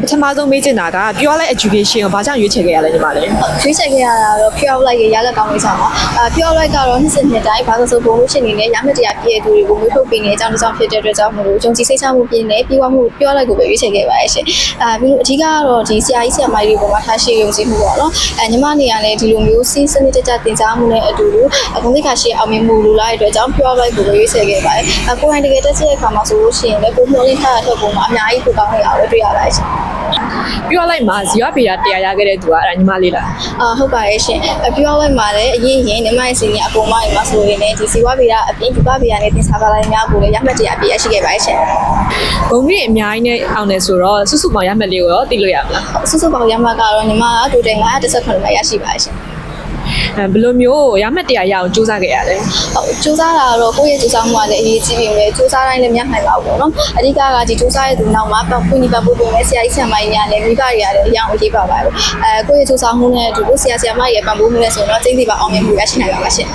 ပထမဆုံးမေးချင်တာကပြောလိုက် education ကိုဘာကြောင့်ရွေးချယ်ခဲ့ရလဲညီမလေး ရွေးချယ်ခဲ့ရတာတော့ pure like ရလက်ကောင်းလေးဆောင်ပါpure like ကတော့နှစ်စဉ်နှစ်တိုင်းဘာလို့ဆိုပုံလို့ရှိနေလဲရမယ့်တရားပြည့်သူတွေကိုမျိုးထုတ်ပေးနေတဲ့အကြောင်းတစ်ကြောင်းဖြစ်တဲ့အတွက်ကြောင့်မလို့ယုံကြည်စိတ်ချမှုပြည့်နေပြီးွားမှု pure like ကိုပဲရွေးချယ်ခဲ့ပါရဲ့ရှင်ပြီးလို့အဓိကကတော့ဒီဆရာကြီးဆရာမကြီးတွေပေါ်မှာထားရှိယုံကြည်မှုပေါ့နော်ညီမနေရလဲဒီလိုမျိုးစီးစနစ်တကျတင်ကြားမှုနဲ့အတူတူအကုန်သိခါရှိအောင်မြင်မှုလိုလားတဲ့အတွက်ကြောင့် pure like ကိုပဲရွေးချယ်ခဲ့ပါတယ်ကိုယ်တိုင်တကယ်တက်တဲ့အခါမှာဆိုလို့ရှိရင်လည်းကိုမျိုးလေးထားတဲ့အတွက်ပုံမှာအများကြီးပိုကောင်းနေတာပဲတွေ့ရပါတယ်ရှင်ပြောလိုက်မှာဇီဝဗေဒတရားရခဲ့တဲ့သူကအဲ့ဒါညီမလေးလားဟုတ်ပါရဲ့ရှင်ပြောလိုက်မှာလည်းအရင်ညီမရဲ့စီနီအပေါ်မှာမှာဆိုရင်လည်းဒီဇီဝဗေဒအပြင်ဒီဗဗေဒနဲ့သင်္ချာပါလိုက်များကိုလည်းရမှတ်တရားအပြည့်အရှိခဲ့ပါရဲ့ရှင်ဂုံကြီးအများကြီးနဲ့အောင်နေဆိုတော့စုစုပေါင်းရမှတ်လေးကိုရောသိလို့ရမလားစုစုပေါင်းရမှတ်ကတော့ညီမကတိုတယ်918မှတ်ရရှိပါရဲ့ရှင်ဘယ်လိုမျိုးရမှတ်တရားရအောင်စူးစမ်းခဲ့ရလဲဟုတ်စူးစမ်းတာတော့ကိုယ့်ရဲ့စူးစမ်းမှုကလည်းအရေးကြီးပြီပဲစူးစမ်းတိုင်းလည်းမရနိုင်ပါဘူးပေါ့နော်အဓိကကဒီစူးစမ်းရဲ့သူနောက်မှာဖွင့်ပတ်ဖို့ပြင်မဲ့ဆရာကြီးဆရာမကြီးများလည်းမိဘတွေလည်းအရင်အရေးပါပါတယ်ကိုယ့်ရဲ့စူးစမ်းမှုနဲ့အတူဆရာဆရာမရဲ့ပံ့ပိုးမှုနဲ့ဆိုတော့ကျင်းစီပါအောင်မြင်မှုရရှိနိုင်ပါပါရှင်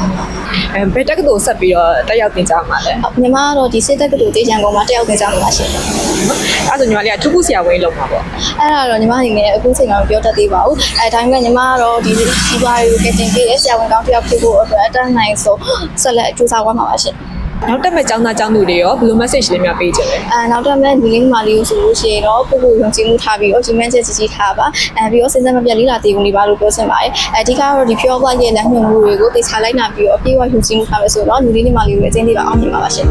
ဘယ်တက္ကသိုလ်ဆက်ပြီးတော့တက်ရောက်သင်ကြားမှာလဲညီမကတော့ဒီစစ်တက္ကသိုလ်တေးချံကုန်မှာတက်ရောက်သင်ကြားမှာပါရှင်အဲ့ဆိုညီမလေးကထူးထူးဆရာဝန်လုပ်မှာပေါ့အဲ့ဒါတော့ညီမအနေနဲ့အခုချိန်မှာမပြောတတ်သေးပါဘူးဒါပေမဲ့ညီမကတော့ဒီစီးပွားရေးကိုကတင်ပေးဆရာဝန်ကောင်းတစ်ယောက်ဖြစ်ဖို့အတွက်အတန်းနိုင်ဆုံးဆက်လက်ကြိုးစားသွားမှာပါရှင်နောက်တက်မဲ့ကျောင်းသားကျောင်းသူတွေရောဘယ်လို message လေးများပေးချင်လဲနောက်တက်မဲ့ဒီလင်းမာလေးကိုဆိုလို့ရှိရင်တော့ပုဂ္ဂိုလ်ယုံကြည်မှုထားပြီးတော့ဒီမန်ချက်ကြီးထားပါပြီးတော့စဉ်ဆက်မပြတ်လေးလာတည်ဝင်နေပါလို့ပြောချင်ပါတယ်အဓိကတော့ဒီ pure white ရဲ့လမ်းညွှန်မှုတွေကိုသိချလိုက်နာပြီးတော့အပြည့်အဝယုံကြည်မှုထားမယ်ဆိုတော့ဒီလင်းမာလေးကိုလည်းအကျဉ်းသေးပါအောင်မြင်ပါပါရှင်